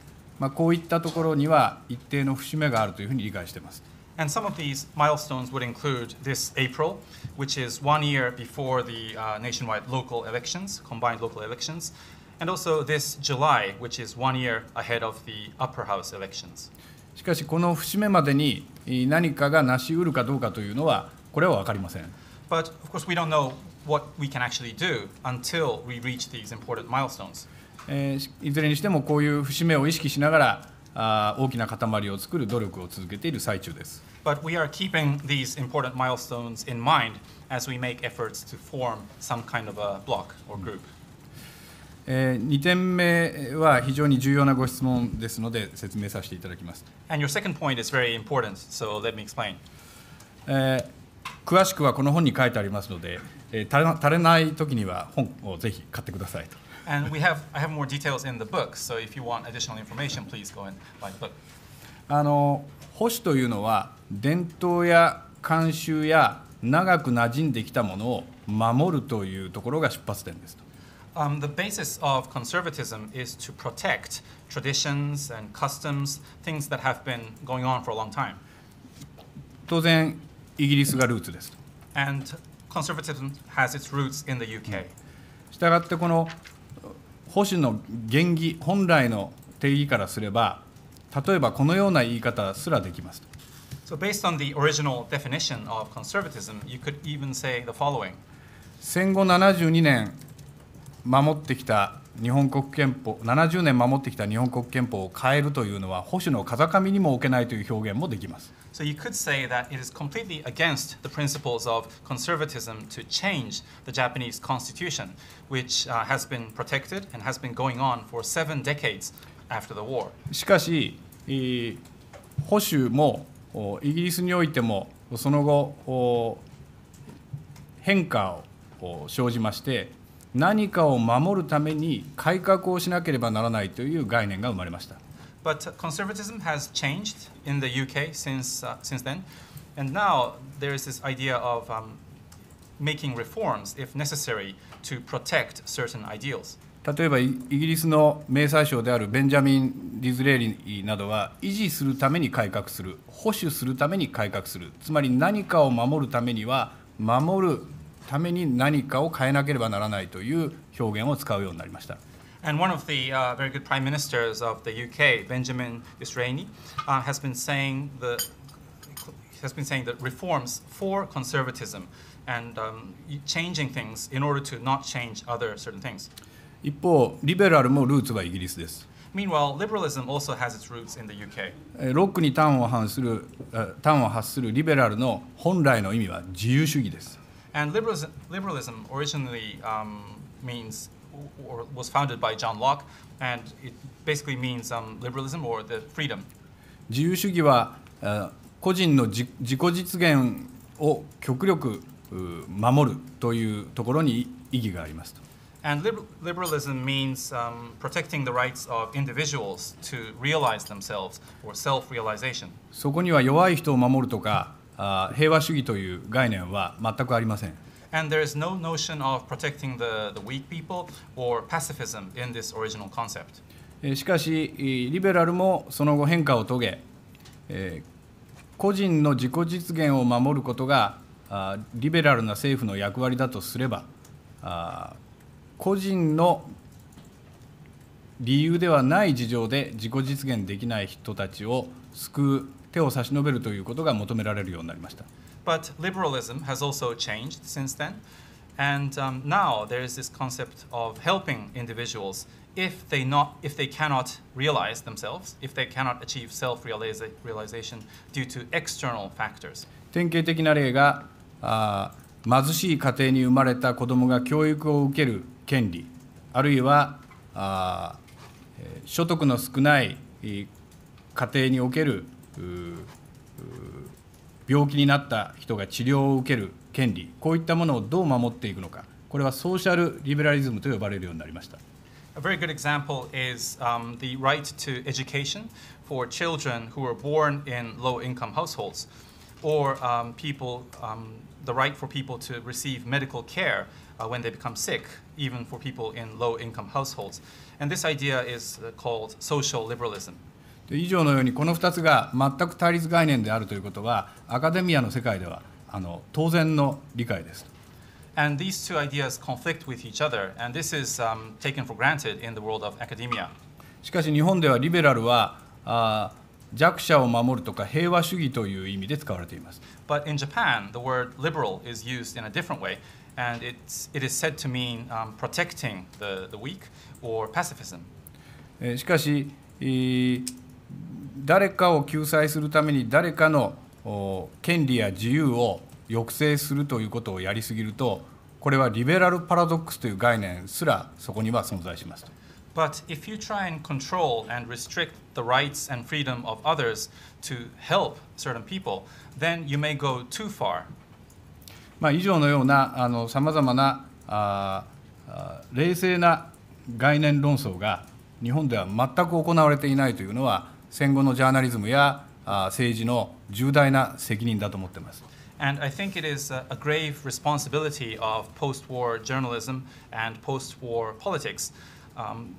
こういったところには一定の節目があるというふうに理解しています。And some of these milestones would include this April, which is 1 year before the nationwide local elections, combined local elections, and also this July, which is 1 year ahead of the upper house elections. しかしこの節目までに何かが成し得るかどうかというのはこれは分かりません。But of course we don't know what we can actually do until we reach these important milestones. いずれにしてもこういう節目を意識しながら大きな塊を作る努力を続けている最中です。But we are keeping these important milestones in mind as we make efforts to form some kind of a bloc or group. 2点目は非常に重要なご質問ですので説明させていただきます。And your second point is very important, so let me explain. 詳しくはこの本に書いてありますので、足れないときには本をぜひ買ってくださいと。And I have more details in the book, so if you want additional information, please go and buy the book. 保守というのは伝統や慣習や長く馴染んできたものを守るというところが出発点ですと。The basis of conservatism is to protect traditions and customs, things that have been going on for a long time. 当然イギリスがルーツですと。And conservatism has its roots in the UK. したがってこの保守の原義本来の定義からすれば例えばこのような言い方すらできます。So based on the original definition of conservatism, you could even say the following. 戦後72年守ってきた日本国憲法、70年守ってきた日本国憲法を変えるというのは保守の風上にも置けないという表現もできます。So you could say that it is completely against the principles of conservatism to change the Japanese constitution, which has been protected and has been going on for 7 decades after the war. しかし、保守もイギリスにおいてもその後変化を生じまして、何かを守るために改革をしなければならないという概念が生まれました。But conservatism has changed in the UK since then, and now there is this idea of making reforms, if necessary, to protect certain ideals. 例えばイギリスの名宰相であるベンジャミン・ディズレーリなどは維持するために改革する、保守するために改革する、つまり何かを守るためには守るために何かを変えなければならないという表現を使うようになりました。And one of the very good prime ministers of the UK, Benjamin Disraeli, has been saying that reforms for conservatism and changing things in order to not change other certain things. 一方、リベラルもルーツはイギリスです。Meanwhile, liberalism also has its roots in the UK. ロックに端を発するリベラルの本来の意味は自由主義です。And liberalism originally means or was founded by John Locke, and it basically means liberalism or the freedom. 自由主義は個人の自己実現を極力守るというところに意義があります。And liberalism means protecting the rights of individuals to realize themselves or self-realization. そこには弱い人を守るとか平和主義という概念は全くありません。And there is no notion of protecting the weak people or pacifism in this original concept. しかしリベラルもその後変化を遂げ、個人の自己実現を守ることがリベラルな政府の役割だとすれば、個人の理由ではない事情で自己実現できない人たちを救う手を差し伸べるということが求められるようになりました。But liberalism has also changed since then, and now there is this concept of helping individuals if they cannot realize themselves, if they cannot achieve self-realization due to external factors. 典型的な例が貧しい家庭に生まれた子どもが教育を受ける権利、あるいは所得の少ない家庭における病気になった人が治療を受ける権利、こういったものをどう守っていくのか、これはソーシャルリベラリズムと呼ばれるようになりました。A very good example is the right to education for children who were born in low-income households, or the right for people to receive medical care when they become sick, even for people in low-income households. And this idea is called social liberalism. 以上のようにこの2つが全く対立概念であるということはアカデミアの世界では当然の理解です。And these two ideas conflict with each other, and this is taken for granted in the world of academia. しかし日本ではリベラルは弱者を守るとか平和主義という意味で使われています。But in Japan, the word liberal is used in a different way, and it is said to mean protecting the weak or pacifism. しかし誰かを救済するために誰かの権利や自由を抑制するということをやりすぎると、これはリベラルパラドックスという概念すらそこには存在します。But if you try and control and restrict the rights and freedom of others to help certain people, then you may go too far. 以上のようなさまざまな冷静な概念論争が日本では全く行われていないというのは戦後のジャーナリズムや政治の重大な責任だと思っています。And I think it is a grave responsibility of post-war journalism and post-war politics,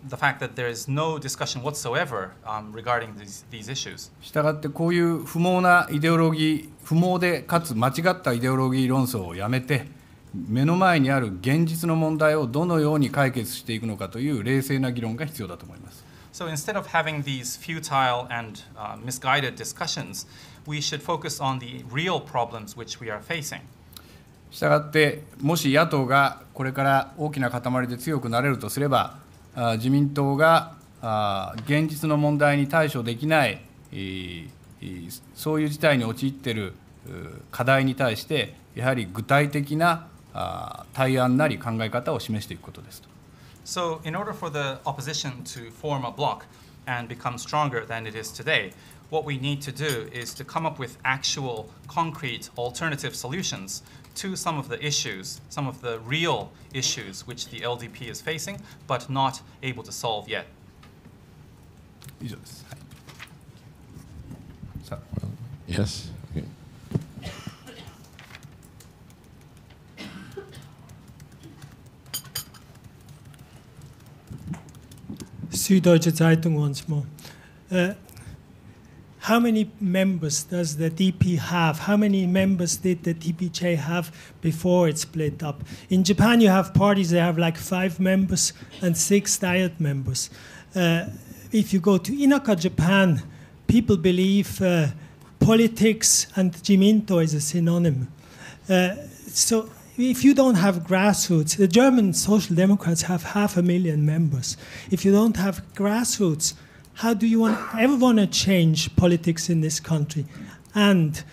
the fact that there is no discussion whatsoever regarding these issues. したがってこういう不毛なイデオロギー、不毛でかつ間違ったイデオロギー論争をやめて、目の前にある現実の問題をどのように解決していくのかという冷静な議論が必要だと思います。So instead of having these futile and misguided discussions, we should focus on the real problems which we are facing. したがって、もし野党がこれから大きな塊で強くなれるとすれば、自民党が現実の問題に対処できない、そういう事態に陥っている課題に対して、やはり具体的な対案なり考え方を示していくことです。So in order for the opposition to form a bloc and become stronger than it is today, what we need to do is to come up with actual, concrete, alternative solutions to some of the issues, some of the real issues which the LDP is facing, but not able to solve yet. 以上です。Well, yes. Okay. Süddeutsche Zeitung once more. How many members does the DP have? How many members did the DPJ have before it split up? In Japan, you have parties that have like 5 members and 6 diet members. If you go to Inaka, Japan, people believe politics and Jiminto is a synonym. So if you don't have grassroots, the German Social Democrats have 500,000 members. If you don't have grassroots, how do you ever want to change politics in this country? And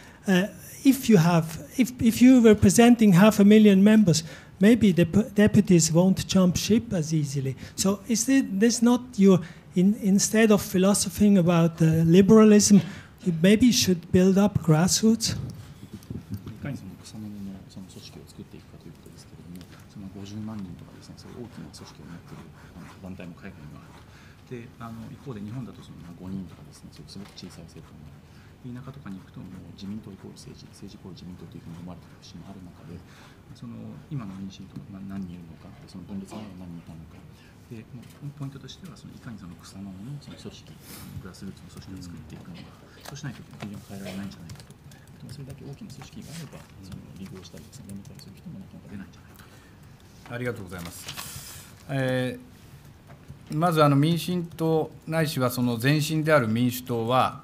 if you're representing 500,000 members, maybe the deputies won't jump ship as easily. So is this not your, instead of philosophizing about liberalism, you maybe should build up grassroots? いかにその草の根のその組織を作っていくかということですけれども、その50万人とかですね、そういう大きな組織を持っている団体も海外にはある。で、一方で日本だとその5人とかですね、すごく小さい政党がある。田舎とかに行くともう自民党イコール政治、政治イコール自民党というふうに思われている節もある中で、その今の民進党が何人いるのか、その分裂が何人いたのか。でポイントとしてはそのいかにその草の根のその組織、グラスルーツの組織を作っていくのか、そうしないと国を変えられないんじゃないかと。それだけ大きな組織があれば、その離合したりですね、辞めたりする人もなかなか出ないんじゃないかと。ありがとうございます。まず民進党ないしはその前身である民主党は、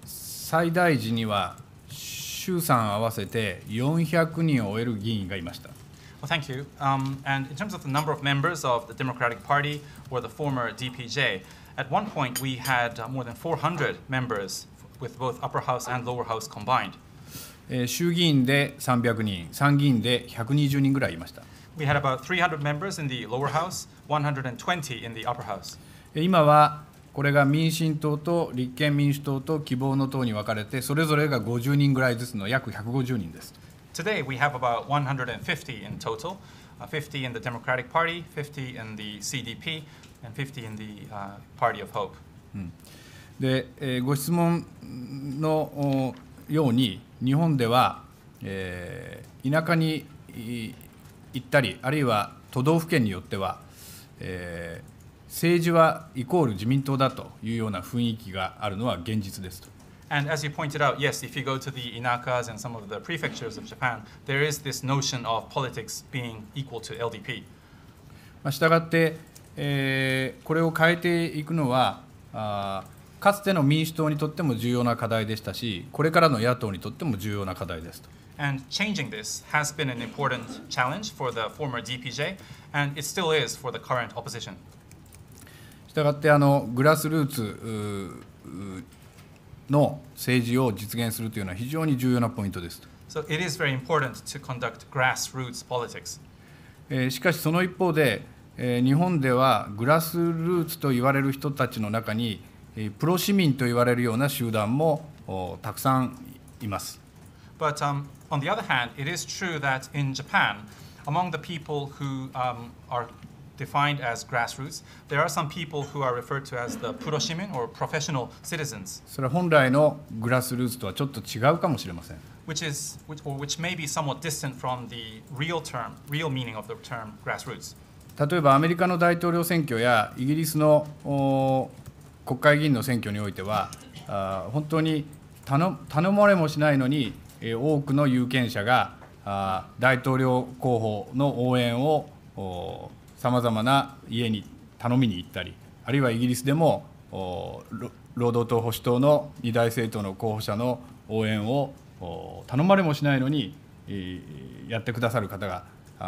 最大時には衆参合わせて400人を超える議員がいました。Well, thank you. And in terms of the number of members of the Democratic Party or the former DPJ, at one point we had more than 400 members with both upper house and lower house combined. 衆議院で300人、参議院で120人ぐらいいました。We had about 300 members in the lower house, 120 in the upper house. 今はこれが民進党と立憲民主党と希望の党に分かれて、それぞれが50人ぐらいずつの約150人です。Today we have about 150 in total, 50 in the Democratic Party, 50 in the CDP, and 50 in the Party of Hope. で、ご質問のように、日本では、田舎に行ったり、あるいは都道府県によっては、政治はイコール自民党だというような雰囲気があるのは現実ですと。And as you pointed out, yes, if you go to the inakas and some of the prefectures of Japan, there is this notion of politics being equal to LDP. したがって、これを変えていくのは、かつての民主党にとっても重要な課題でしたし、これからの野党にとっても重要な課題ですと。And changing this has been an important challenge for the former DPJ, and it still is for the current opposition. したがってグラスルーツの政治を実現するというのは非常に重要なポイントです。So it is very important to conduct grassroots politics. しかしその一方で、日本ではグラスルーツと言われる人たちの中にプロ市民と言われるような集団もたくさんいます。But on the other hand, it is true that in Japan, among the people who are defined as grassroots, there are some people who are referred to as the puroshimin or professional citizens. それは本来のグラスルーツとはちょっと違うかもしれません。Which may be somewhat distant from the real meaning of the term grassroots. 例えばアメリカの大統領選挙やイギリスの国会議員の選挙においては、本当に頼まれもしないのに多くの有権者が大統領候補の応援をさまざまな家に頼みに行ったり、あるいはイギリスでも労働党・保守党の2大政党の候補者の応援を頼まれもしないのにやってくださる方が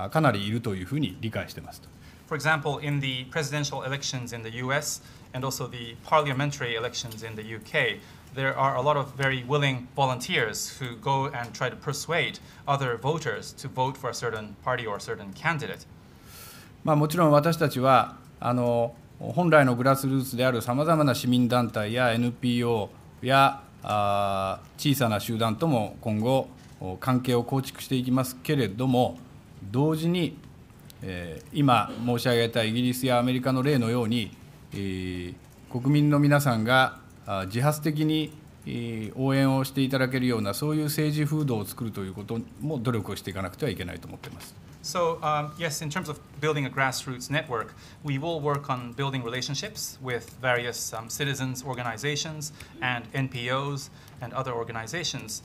かなりいるというふうに理解しています。For example, in the presidential elections in the US and also the parliamentary elections in the UK, there are a lot of very willing volunteers who go and try to persuade other voters to vote for a certain party or a certain candidate. もちろん私たちは本来のグラスルーツであるさまざまな市民団体や NPO や小さな集団とも今後関係を構築していきますけれども、同時に今申し上げたイギリスやアメリカの例のように国民の皆さんが自発的に応援をしていただけるようなそういう政治風土を作るということも努力をしていかなくてはいけないと思っています。So, yes, in terms of building a grassroots network, we will work on building relationships with various citizens organizations and NPOs and other organizations.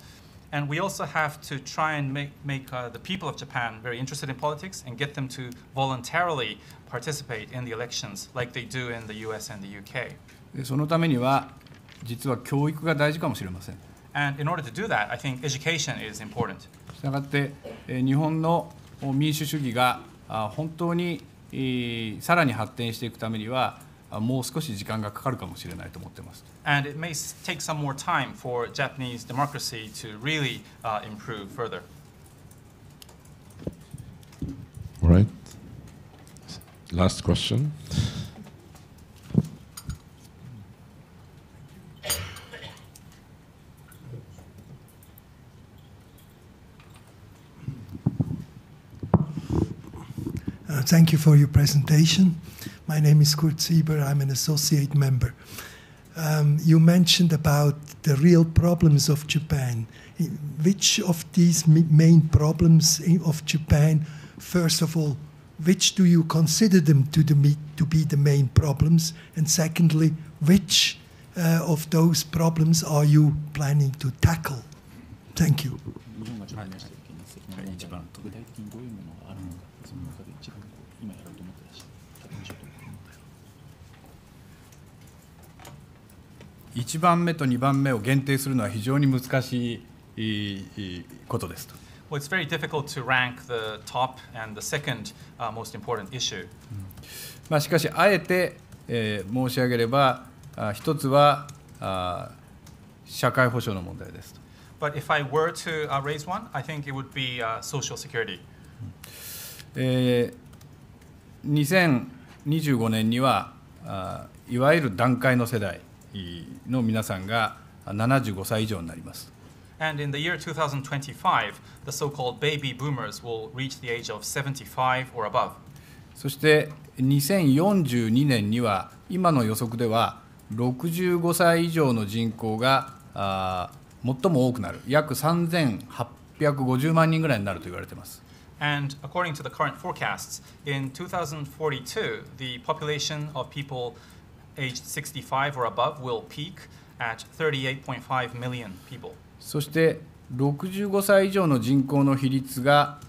And we also have to try and make the people of Japan very interested in politics and get them to voluntarily participate in the elections like they do in the US and the UK. そのためには実は教育が大事かもしれません。And in order to do that, I think education is important. したがって日本の民主主義が本当にさらに発展していくためにはもう少し時間がかかるかもしれないと思っています。And it may take some more time for Japanese democracy to really improve further. All right. Last question. Thank you for your presentation. My name is Kurt Sieber. I'm an associate member. You mentioned about the real problems of Japan. Which of these main problems of Japan, first of all, which do you consider them to be the main problems? And secondly, which of those problems are you planning to tackle? Thank you. 1番目と2番目を限定するのは非常に難しいことですと。Well, it's very difficult to rank the top and the second most important issue. しかしあえて申し上げれば一つは社会保障の問題ですと。But if I were to raise one, I think it would be social security. 2025年にはいわゆる団塊の世代の皆さんが75歳以上になります。And in the year 2025, the so-called baby boomers will reach the age of 75 or above. そして2042年には今の予測では65歳以上の人口が最も多くなる、約3850万人ぐらいになると言われています。And according to the current forecasts, in 2042, the population of people aged 65 or above will peak at 38.5 million people. そして65歳以上の人口の比率が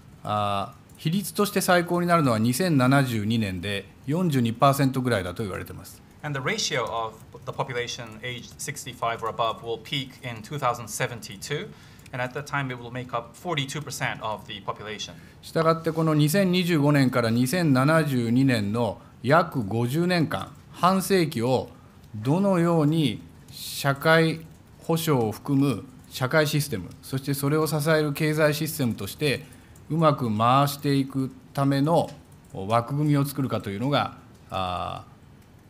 比率として最高になるのは2072年で 42% ぐらいだと言われています。And the ratio of the population aged 65 or above will peak in 2072, and at that time it will make up 42% of the population. したがってこの2025年から2072年の約50年間、半世紀をどのように社会保障を含む社会システム、そしてそれを支える経済システムとしてうまく回していくための枠組みを作るかというのが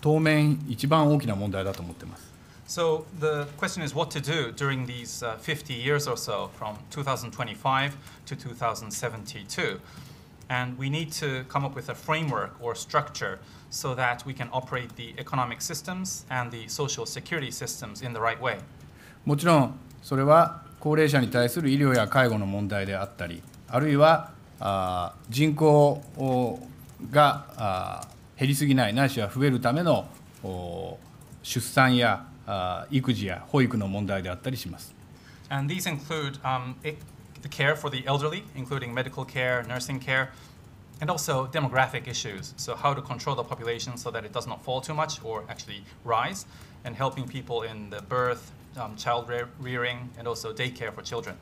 当面一番大きな問題だと思っています。So the question is what to do during these 50 years or so from 2025 to 2072. And we need to come up with a framework or structure so that we can operate the economic systems and the social security systems in the right way. もちろんそれは高齢者に対する医療や介護の問題であったり、あるいは人口が減りすぎないないしは増えるための出産や育児や保育の問題であったりします。And these include the care for the elderly, including medical care, nursing care, And also demographic issues, so how to control the population so that it does not fall too much or actually rise, and helping people in the birth, child rearing, and also daycare for children.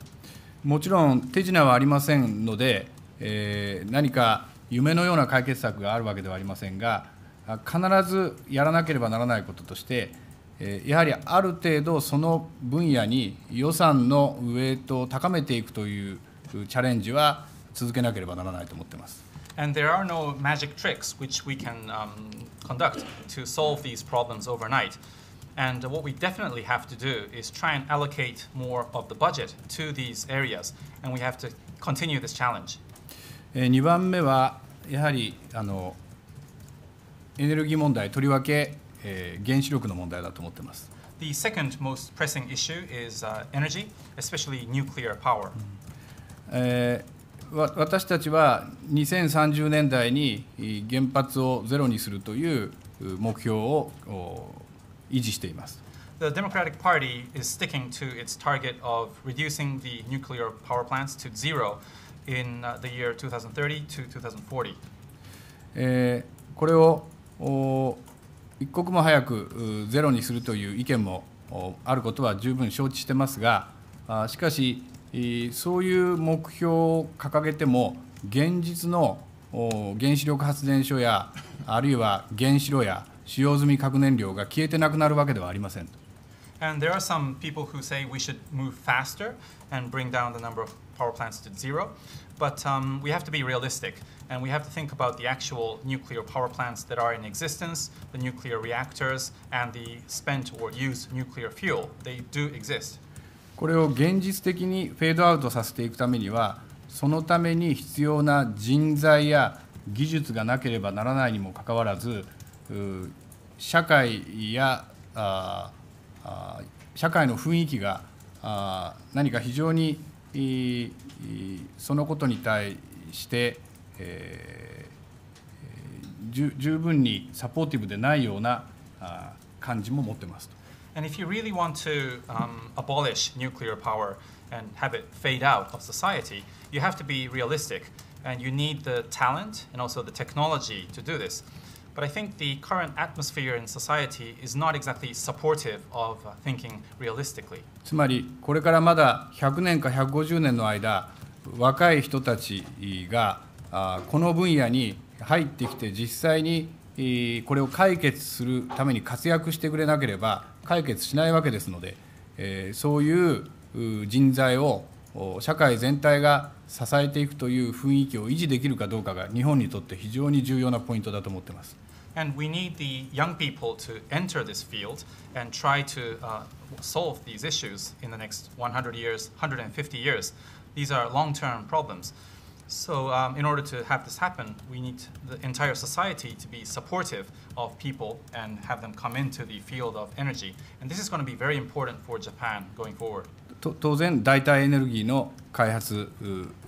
もちろん手品はありませんので、何か夢のような解決策があるわけではありませんが、必ずやらなければならないこととして、やはりある程度その分野に予算のウエイトを高めていくというチャレンジは続けなければならないと思っています。And there are no magic tricks which we can conduct to solve these problems overnight. And what we definitely have to do is try and allocate more of the budget to these areas, and we have to continue this challenge. 2番目はやはりエネルギー問題、とりわけ原子力の問題だと思っています。The second most pressing issue is energy, especially nuclear power. 私たちは2030年代に原発をゼロにするという目標を維持しています。The Democratic Party is sticking to its target of reducing the nuclear power plants to zero in the year 2030 to 2040. これを一刻も早くゼロにするという意見もあることは十分承知していますが、しかしそういう目標を掲げても現実の原子力発電所やあるいは原子炉や使用済み核燃料が消えてなくなるわけではありません。And there are some people who say we should move faster and bring down the number of power plants to zero, but we have to be realistic and we have to think about the actual nuclear power plants that are in existence, the nuclear reactors, and the spent or used nuclear fuel. They do exist. これを現実的にフェードアウトさせていくためには、そのために必要な人材や技術がなければならないにもかかわらず、社会や社会の雰囲気が何か非常にそのことに対して十分にサポーティブでないような感じも持っています。And if you really want to abolish nuclear power and have it fade out of society, you have to be realistic, and you need the talent and also the technology to do this. But I think the current atmosphere in society is not exactly supportive of thinking realistically. つまりこれからまだ100年か150年の間、若い人たちがこの分野に入ってきて実際にこれを解決するために活躍してくれなければ解決しないわけですので、そういう人材を社会全体が支えていくという雰囲気を維持できるかどうかが日本にとって非常に重要なポイントだと思っています。And we need the young people to enter this field and try to solve these issues in the next 100 years, 150 years. These are long-term problems. So in order to have this happen, we need the entire society to be supportive of people and have them come into the field of energy. And this is going to be very important for Japan going forward. 当然、代替エネルギーの開発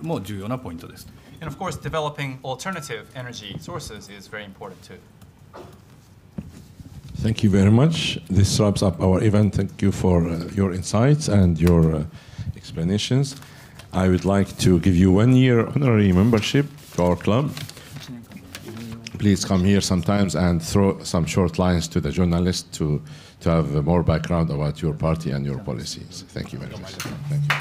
も重要なポイントです。And of course, developing alternative energy sources is very important too. Thank you very much. This wraps up our event. Thank you for your insights and your explanations. I would like to give you 1 year honorary membership to our club. Please come here sometimes and throw some short lines to the journalists to have more background about your party and your policies. Thank you very much. Thank you.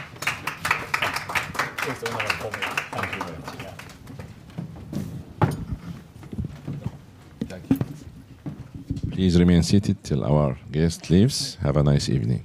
Please remain seated till our guest leaves. Have a nice evening.